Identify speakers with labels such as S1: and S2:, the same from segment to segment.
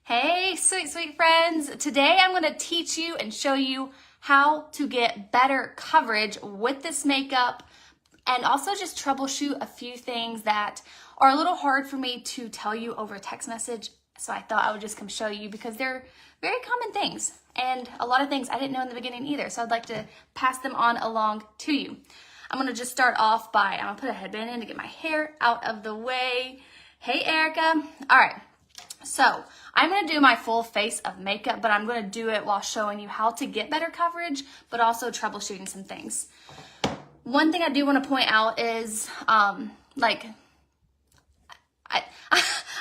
S1: Hey, sweet friends. Today I'm going to teach you and show you how to get better coverage with this makeup and also just troubleshoot a few things that are a little hard for me to tell you over a text message. So I thought I would just come show you because they're very common things and a lot of things I didn't know in the beginning either. So I'd like to pass them on along to you. I'm going to just start off by, I'm going to put a headband in to get my hair out of the way. Hey, Erica. All right. So I'm going to do my full face of makeup, but I'm going to do it while showing you how to get better coverage, but also troubleshooting some things. One thing I do want to point out is, I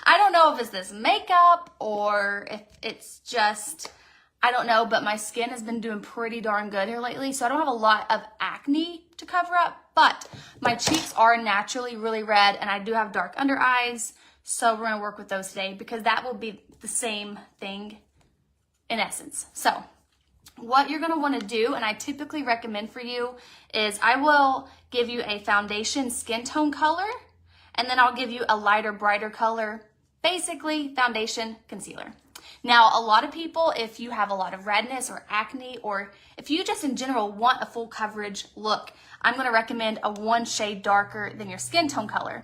S1: don't know if it's this makeup or if it's just, I don't know, but my skin has been doing pretty darn good here lately. So I don't have a lot of acne to cover up, but my cheeks are naturally really red and I do have dark under eyes. So we're gonna work with those today because that will be the same thing in essence. So what you're gonna wanna do, and I typically recommend for you, is I will give you a foundation skin tone color, and then I'll give you a lighter, brighter color, basically foundation, concealer. Now, a lot of people, if you have a lot of redness or acne, or if you just in general want a full coverage look, I'm gonna recommend a one shade darker than your skin tone color.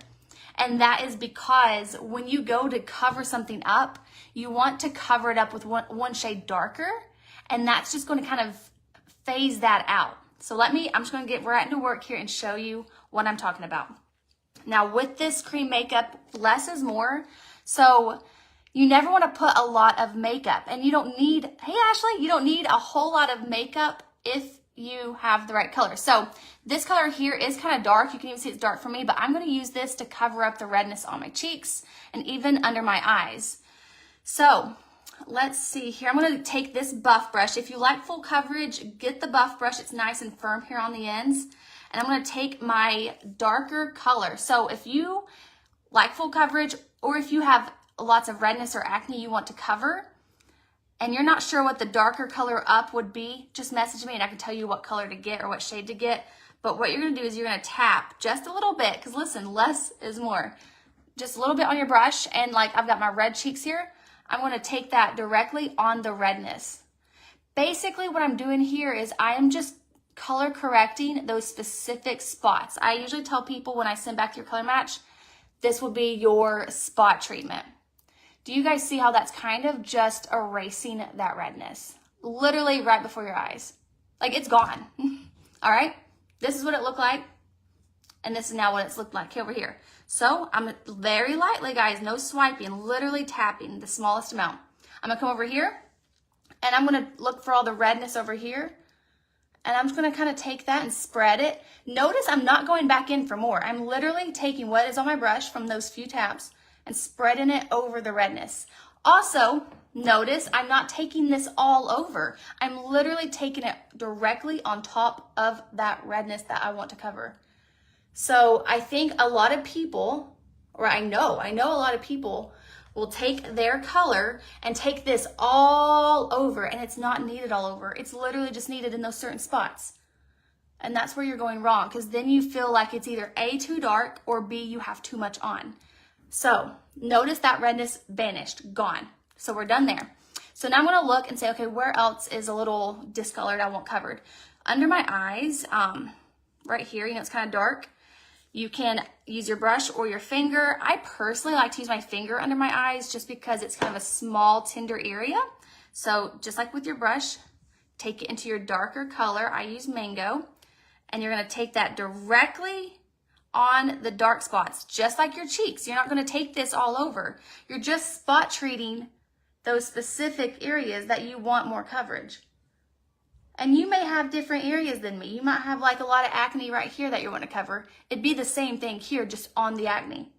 S1: And that is because when you go to cover something up, you want to cover it up with one shade darker, and that's just going to kind of phase that out. So I'm just going to get right into work here and show you what I'm talking about. Now with this cream makeup, less is more. So you never want to put a lot of makeup, and you don't need, hey Ashley, you don't need a whole lot of makeup if you have the right color. So this color here is kind of dark. You can even see it's dark for me, but I'm going to use this to cover up the redness on my cheeks and even under my eyes. So let's see here. I'm going to take this buff brush. If you like full coverage, get the buff brush. It's nice and firm here on the ends. And I'm going to take my darker color. So if you like full coverage, or if you have lots of redness or acne you want to cover, and you're not sure what the darker color up would be, just message me and I can tell you what color to get or what shade to get. But what you're gonna do is you're gonna tap just a little bit, because listen, less is more. Just a little bit on your brush, and like I've got my red cheeks here, I'm gonna take that directly on the redness. Basically what I'm doing here is I am just color correcting those specific spots. I usually tell people when I send back your color match, this will be your spot treatment. Do you guys see how that's kind of just erasing that redness? Literally right before your eyes. Like it's gone. All right? This is what it looked like. And this is now what it's looked like over here. So I'm very lightly, guys, no swiping, literally tapping the smallest amount. I'm gonna come over here and I'm gonna look for all the redness over here. And I'm just gonna kind of take that and spread it. Notice I'm not going back in for more. I'm literally taking what is on my brush from those few taps and spreading it over the redness. Also, notice I'm not taking this all over. I'm literally taking it directly on top of that redness that I want to cover. So I think a lot of people, or I know a lot of people will take their color and take this all over, and it's not needed all over. It's literally just needed in those certain spots. And that's where you're going wrong, because then you feel like it's either A, too dark, or B, you have too much on. So notice that redness vanished, gone. So we're done there. So now I'm gonna look and say, okay, where else is a little discolored I want covered? Under my eyes, right here, it's kind of dark. You can use your brush or your finger. I personally like to use my finger under my eyes just because it's kind of a small, tender area. So just like with your brush, take it into your darker color. I use mango, and you're gonna take that directly on the dark spots, just like your cheeks. You're not gonna take this all over. You're just spot treating those specific areas that you want more coverage. And you may have different areas than me. You might have like a lot of acne right here that you want to cover. It'd be the same thing here, just on the acne.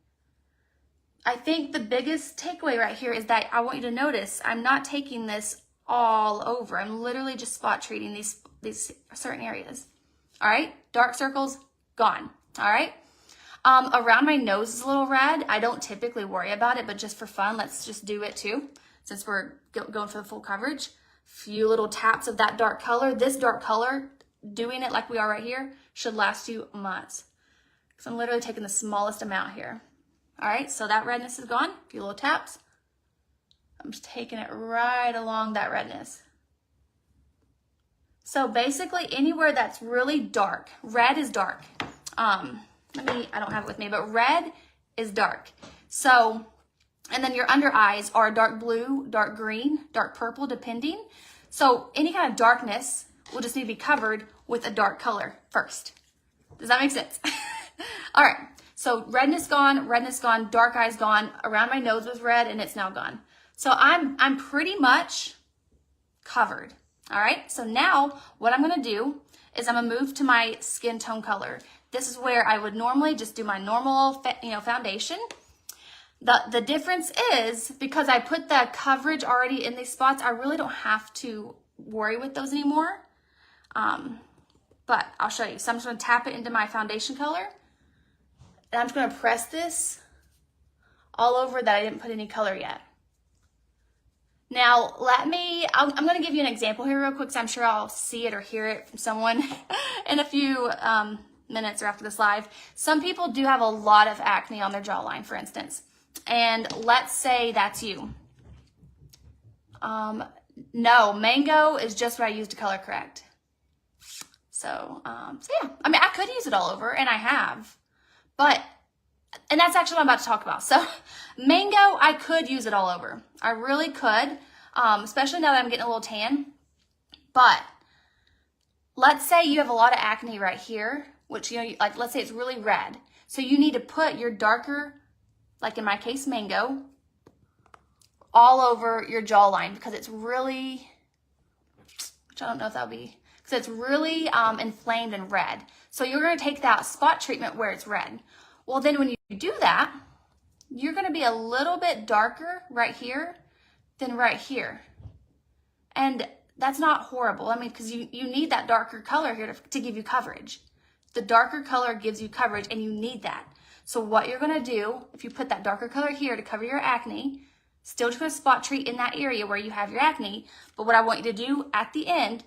S1: I think the biggest takeaway right here is that I want you to notice I'm not taking this all over. I'm literally just spot treating these certain areas. All right, dark circles, gone. All right. Around my nose is a little red. I don't typically worry about it, but just for fun, let's just do it too, since we're going for the full coverage. Few little taps of that dark color. This dark color, doing it like we are right here, should last you months. So I'm literally taking the smallest amount here. All right, so that redness is gone. A few little taps. I'm just taking it right along that redness. So basically anywhere that's really dark, red is dark. I don't have it with me, but red is dark. So, and then your under eyes are dark blue, dark green, dark purple, depending. So any kind of darkness will just need to be covered with a dark color first. Does that make sense? All right, so redness gone, dark eyes gone. Around my nose was red and it's now gone. So I'm pretty much covered. All right, so now what I'm gonna do is I'm gonna move to my skin tone color. This is where I would normally just do my normal, foundation. The difference is because I put the coverage already in these spots, I really don't have to worry with those anymore. But I'll show you. So I'm just gonna tap it into my foundation color. And I'm just gonna press this all over that I didn't put any color yet. Now, I'm going to give you an example here real quick, so I'm sure I'll see it or hear it from someone in a few minutes or after this live. Some people do have a lot of acne on their jawline, for instance. And let's say that's you. No, mango is just what I use to color correct. So yeah, I mean, I could use it all over, and I have. And that's actually what I'm about to talk about. So mango, I could use it all over. I really could, especially now that I'm getting a little tan. But let's say you have a lot of acne right here, which, like let's say it's really red. So you need to put your darker, like in my case, mango, all over your jawline because it's really, which I don't know if that'll be, because it's really inflamed and red. So you're going to take that spot treatment where it's red. Well, then when you do that, you're going to be a little bit darker right here than right here. And that's not horrible. I mean, because you need that darker color here to give you coverage. The darker color gives you coverage, and you need that. So what you're going to do, if you put that darker color here to cover your acne, still just going to spot treat in that area where you have your acne. But what I want you to do at the end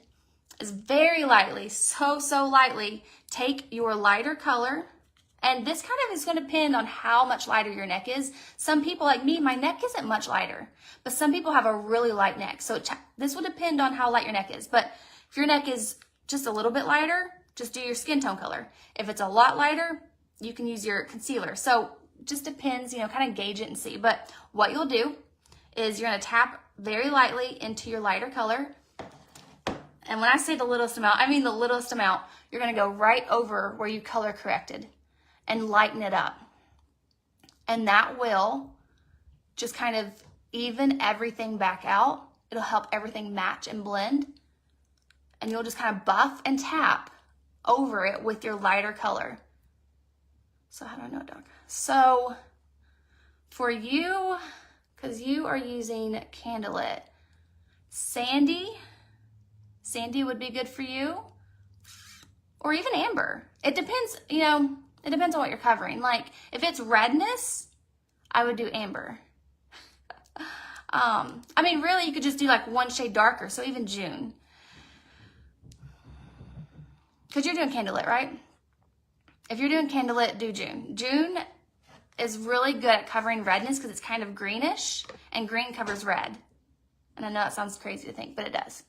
S1: is very lightly, so lightly, take your lighter color. And this kind of is going to depend on how much lighter your neck is. Some people like me, my neck isn't much lighter, but some people have a really light neck. So this will depend on how light your neck is. But if your neck is just a little bit lighter, just do your skin tone color. If it's a lot lighter, you can use your concealer. So just depends, kind of gauge it and see. But what you'll do is you're going to tap very lightly into your lighter color. And when I say the littlest amount, I mean the littlest amount. You're going to go right over where you color corrected and lighten it up. And that will just kind of even everything back out. It'll help everything match and blend. And you'll just kind of buff and tap over it with your lighter color. So how do I know, Doc? So for you, because you are using Candlelit, Sandy would be good for you. Or even amber. It depends, it depends on what you're covering. Like, if it's redness, I would do amber. I mean, really, you could just do like one shade darker, so even June. Because you're doing Candlelit, right? If you're doing Candlelit, do June. June is really good at covering redness because it's kind of greenish, and green covers red. And I know that sounds crazy to think, but it does.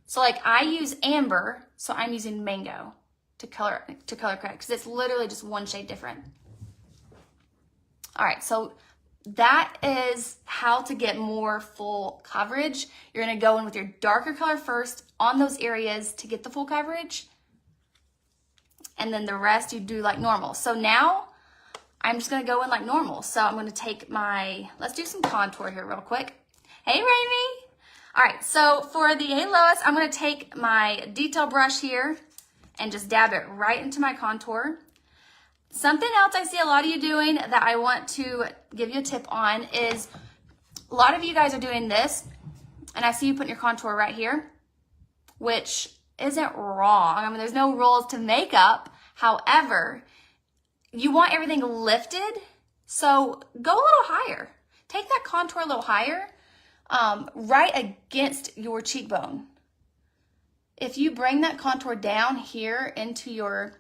S1: So like I use amber, so I'm using mango to color correct because it's literally just one shade different. All right, so that is how to get more full coverage. You're gonna go in with your darker color first on those areas to get the full coverage. And then the rest you do like normal. So now I'm just gonna go in like normal. So I'm gonna take let's do some contour here real quick. Hey, Raimi. All right, so for the Hey Lois, I'm gonna take my detail brush here and just dab it right into my contour. Something else I see a lot of you doing that I want to give you a tip on is a lot of you guys are doing this, and I see you putting your contour right here, which isn't wrong. I mean, there's no rules to makeup. However, you want everything lifted, so go a little higher. Take that contour a little higher, right against your cheekbone. If you bring that contour down here into your,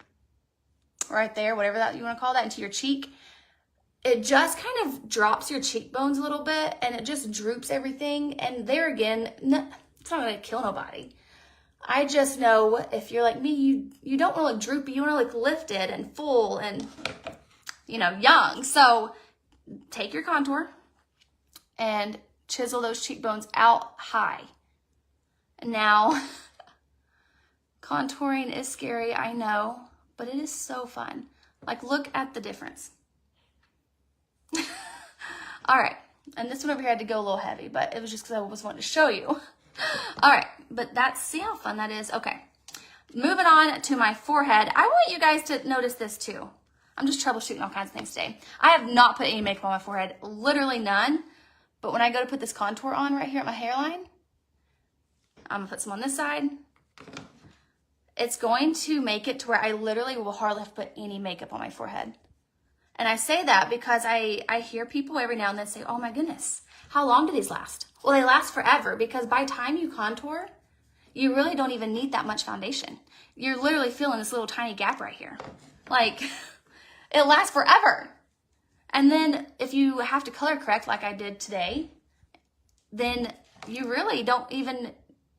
S1: right there, whatever that you want to call that, into your cheek, it just kind of drops your cheekbones a little bit and it just droops everything. And there again, it's not gonna kill nobody. I just know if you're like me, you don't want to look droopy. You want to look lifted and full and, you know, young. So take your contour and chisel those cheekbones out high. Now, contouring is scary, I know, but it is so fun. Like, look at the difference. All right, and this one over here had to go a little heavy, but it was just because I was wanting to show you. All right, but see how fun that is? Okay, moving on to my forehead. I want you guys to notice this too. I'm just troubleshooting all kinds of things today. I have not put any makeup on my forehead, literally none. But when I go to put this contour on right here at my hairline, I'm gonna put some on this side. It's going to make it to where I literally will hardly have to put any makeup on my forehead. And I say that because I hear people every now and then say, oh my goodness, how long do these last? Well, they last forever because by the time you contour, you really don't even need that much foundation. You're literally feeling this little tiny gap right here. Like, it lasts forever. And then if you have to color correct like I did today, then you really don't even,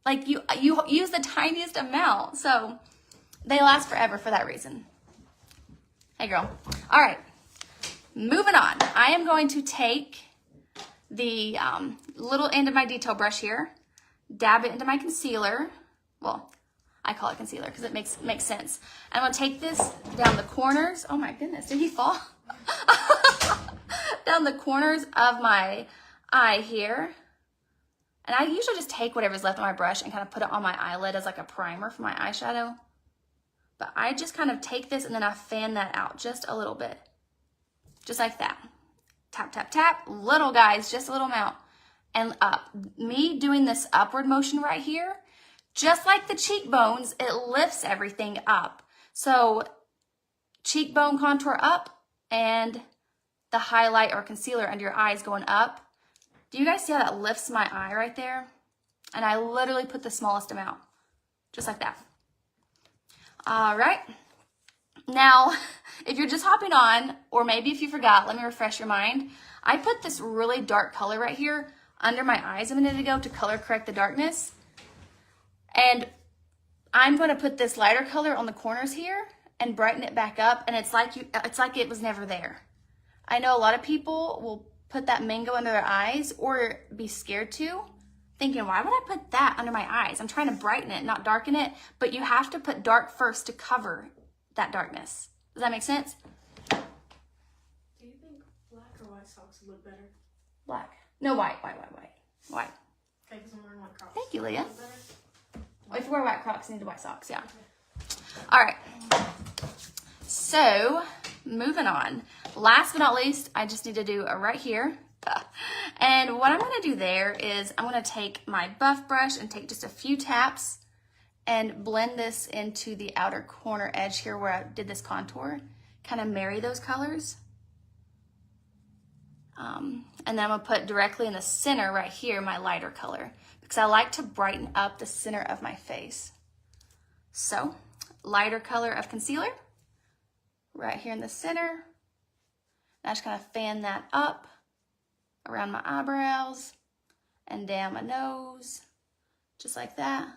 S1: like you use the tiniest amount. So they last forever for that reason. Hey girl. All right, moving on. I am going to take the little end of my detail brush here, dab it into my concealer. Well, I call it concealer because it makes sense. I'm gonna take this down the corners. Oh my goodness, did he fall? Down the corners of my eye here. And I usually just take whatever's left on my brush and kind of put it on my eyelid as like a primer for my eyeshadow. But I just kind of take this and then I fan that out just a little bit. Just like that. Tap, tap, tap. Little guys, just a little amount. And up. Me doing this upward motion right here, just like the cheekbones, it lifts everything up. So cheekbone contour up and the highlight or concealer under your eyes going up. Do you guys see how that lifts my eye right there? And I literally put the smallest amount, just like that. All right. Now, if you're just hopping on, or maybe if you forgot, let me refresh your mind. I put this really dark color right here under my eyes a minute ago to color correct the darkness. And I'm going to put this lighter color on the corners here and brighten it back up. And it's like it was never there. I know a lot of people will put that mango under their eyes or be scared to, thinking, why would I put that under my eyes? I'm trying to brighten it, not darken it, but you have to put dark first to cover that darkness. Does that make sense?
S2: Do you think black or white socks would look better?
S1: Black. No, white. White.
S2: Okay, because I'm wearing white Crocs.
S1: Thank you, Leah.
S2: Oh,
S1: if you wear white Crocs, you need white socks, yeah. Okay. All right. So, moving on. Last but not least, I just need to do right here. And what I'm going to do there is I'm going to take my buff brush and take just a few taps and blend this into the outer corner edge here where I did this contour. Kind of marry those colors. And then I'm going to put directly in the center right here my lighter color because I like to brighten up the center of my face. So, lighter color of concealer right here in the center. I just kind of fan that up around my eyebrows and down my nose, just like that.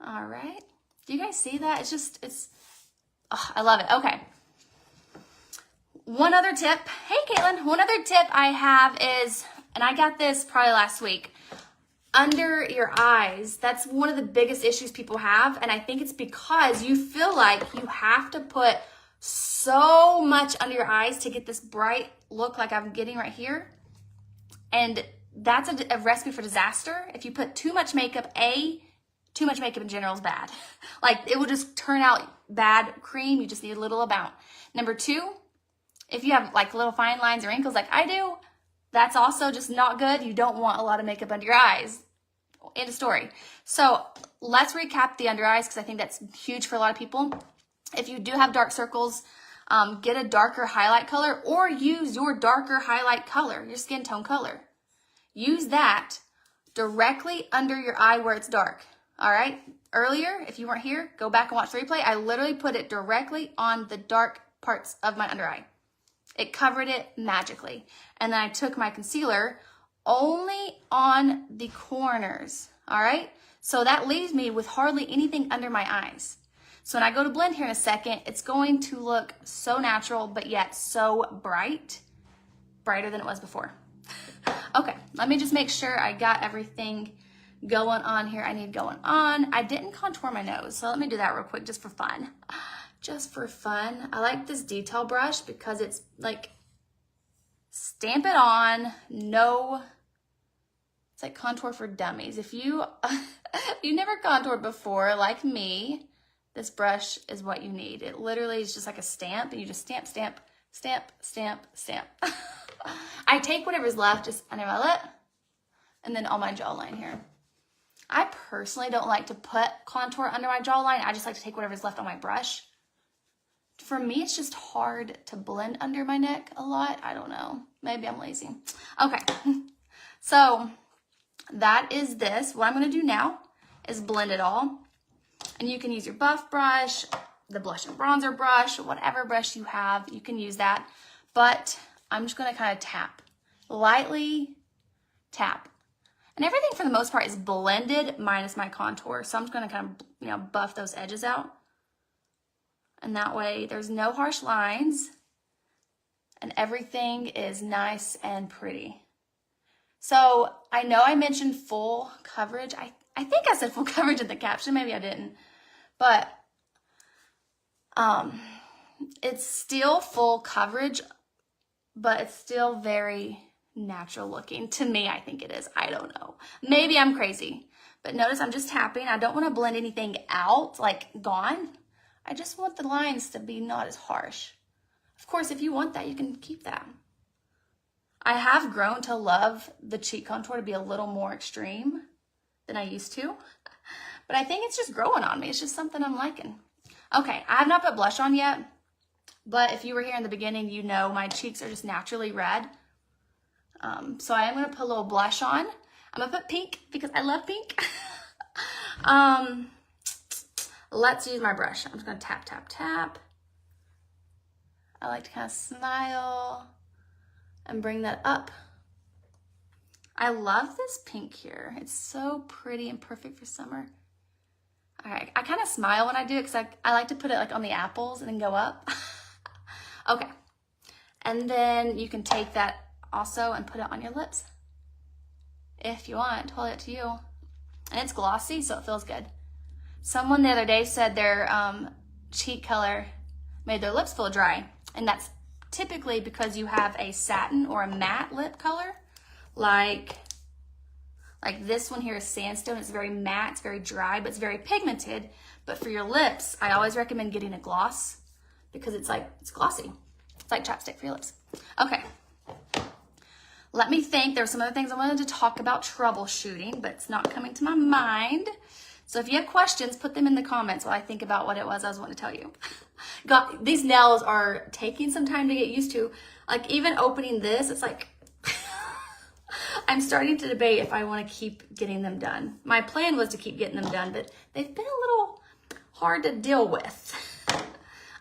S1: All right. Do you guys see that? Oh, I love it. Okay. One other tip. Hey, Caitlin. One other tip I have is, and I got this probably last week, under your eyes. That's one of the biggest issues people have. And I think it's because you feel like you have to put so much under your eyes to get this bright look like I'm getting right here. And that's a recipe for disaster. If you put too much makeup, too much makeup in general is bad. Like, it will just turn out bad cream. You just need a little amount. Number two, if you have like little fine lines or wrinkles like I do, that's also just not good. You don't want a lot of makeup under your eyes. End of story. So let's recap the under eyes because I think that's huge for a lot of people. If you do have dark circles, get a darker highlight color or use your darker highlight color, your skin tone color. Use that directly under your eye where it's dark. All right. Earlier, if you weren't here, go back and watch the replay. I literally put it directly on the dark parts of my under eye. It covered it magically. And then I took my concealer only on the corners, all right? So that leaves me with hardly anything under my eyes. So when I go to blend here in a second, it's going to look so natural, but yet so bright, brighter than it was before. Okay, let me just make sure I got everything going on here I need going on. I didn't contour my nose, so let me do that real quick just for fun. Just for fun. I like this detail brush because it's like, stamp it on, no, it's like contour for dummies. If you, you never contoured before, like me, this brush is what you need. It literally is just like a stamp, and you just stamp, stamp, stamp, stamp, stamp. I take whatever's left just under my lip and then on my jawline here. I personally don't like to put contour under my jawline. I just like to take whatever's left on my brush. For me, it's just hard to blend under my neck a lot. I don't know. Maybe I'm lazy. Okay, so that is this. What I'm going to do now is blend it all. And you can use your buff brush, the blush and bronzer brush, whatever brush you have, you can use that. But I'm just going to kind of tap, lightly tap. And everything for the most part is blended minus my contour. So I'm just going to kind of, buff those edges out. And that way there's no harsh lines and everything is nice and pretty. So I know I mentioned full coverage. I think I said full coverage in the caption. Maybe I didn't. But it's still full coverage, but it's still very natural looking. To me, I think it is. I don't know. Maybe I'm crazy. But notice I'm just tapping. I don't want to blend anything out, like gone. I just want the lines to be not as harsh. Of course, if you want that, you can keep that. I have grown to love the cheek contour to be a little more extreme than I used to. But I think it's just growing on me. It's just something I'm liking. Okay, I have not put blush on yet. But if you were here in the beginning, you know my cheeks are just naturally red. So I am going to put a little blush on. I'm going to put pink because I love pink. Let's use my brush. I'm just going to tap, tap, tap. I like to kind of smile and bring that up. I love this pink here. It's so pretty and perfect for summer. All right, I kind of smile when I do it because I like to put it like on the apples and then go up. Okay, and then you can take that also and put it on your lips if you want. Totally up to you. And it's glossy, so it feels good. Someone the other day said their cheek color made their lips feel dry, and that's typically because you have a satin or a matte lip color, like this one here is sandstone. It's very matte, it's very dry, but it's very pigmented. But for your lips, I always recommend getting a gloss because it's glossy. It's like chapstick for your lips. Okay. Let me think. There were some other things I wanted to talk about troubleshooting, but it's not coming to my mind. So if you have questions, put them in the comments while I think about what it was I was wanting to tell you. God, these nails are taking some time to get used to. Like even opening this, it's like, I'm starting to debate if I want to keep getting them done. My plan was to keep getting them done, but they've been a little hard to deal with.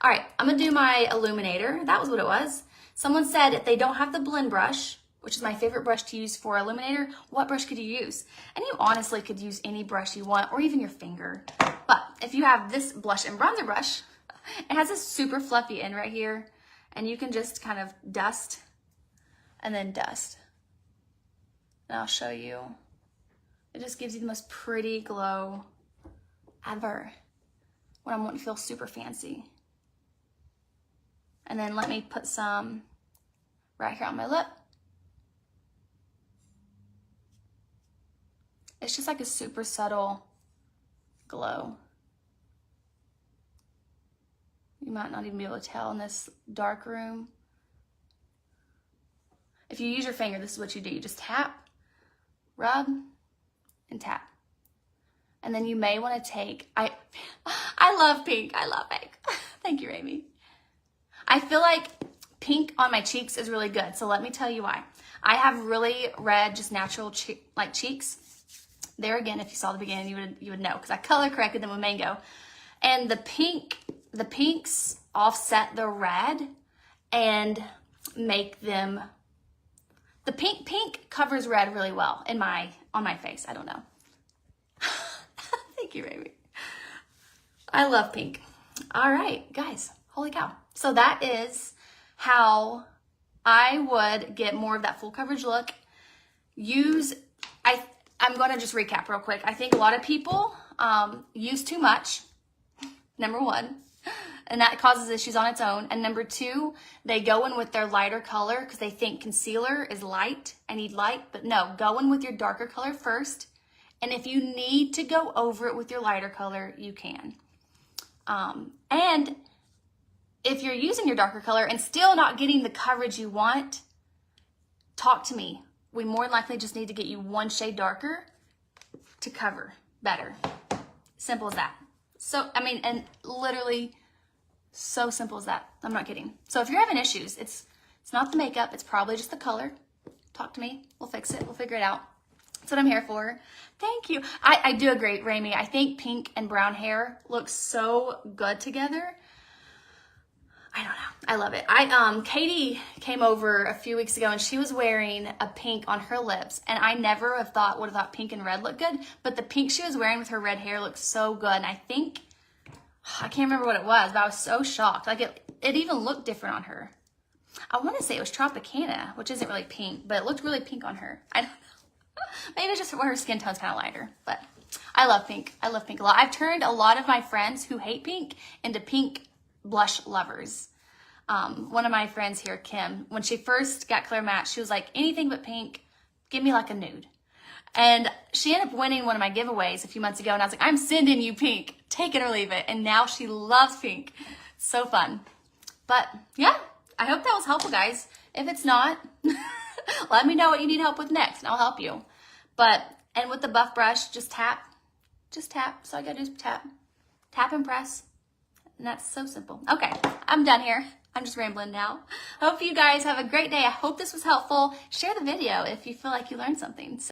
S1: All right, I'm gonna do my illuminator. That was what it was. Someone said if they don't have the blend brush, which is my favorite brush to use for illuminator, what brush could you use? And you honestly could use any brush you want, or even your finger. But if you have this blush and bronzer brush, it has a super fluffy end right here, and you can just kind of dust and then dust. And I'll show you. It just gives you the most pretty glow ever when I'm wanting to feel super fancy. And then let me put some right here on my lip. It's just like a super subtle glow. You might not even be able to tell in this dark room. If you use your finger, this is what you do. You just tap, rub, and tap. And then you may want to take, I love pink. I love pink. Thank you, Amy. I feel like pink on my cheeks is really good. So let me tell you why. I have really red, just natural cheeks. There again, if you saw the beginning, you would know because I color corrected them with mango. And the pinks offset the red and make them, the pink covers red really well on my face. I don't know. Thank you, baby. I love pink. All right, guys, holy cow. So that is how I would get more of that full coverage look. I'm going to just recap real quick. I think a lot of people use too much, number one, and that causes issues on its own. And number two, they go in with their lighter color because they think concealer is light. I need light, but no, go in with your darker color first. And if you need to go over it with your lighter color, you can. And if you're using your darker color and still not getting the coverage you want, talk to me. We more than likely just need to get you one shade darker to cover better. Simple as that. So, I mean, and literally so simple as that. I'm not kidding. So if you're having issues, it's not the makeup, it's probably just the color. Talk to me. We'll fix it. We'll figure it out. That's what I'm here for. Thank you. I do agree, Rami. I think pink and brown hair looks so good together. I don't know. I love it. Katie came over a few weeks ago and she was wearing a pink on her lips, and I never would have thought pink and red looked good, but the pink she was wearing with her red hair looked so good. And I can't remember what it was, but I was so shocked. Like it even looked different on her. I want to say it was Tropicana, which isn't really pink, but it looked really pink on her. I don't know. Maybe it's just where her skin tone's kind of lighter, but I love pink. I love pink a lot. I've turned a lot of my friends who hate pink into pink blush lovers. One of my friends here, Kim, when she first got Clear Matte, she was like, anything but pink, give me like a nude. And she ended up winning one of my giveaways a few months ago, and I was like, I'm sending you pink, take it or leave it. And now she loves pink. So fun. But yeah, I hope that was helpful, guys. If it's not, let me know what you need help with next and I'll help you. And with the buff brush, just tap. So all I gotta do is tap and press. And that's so simple. Okay, I'm done here. I'm just rambling now. Hope you guys have a great day. I hope this was helpful. Share the video if you feel like you learned something.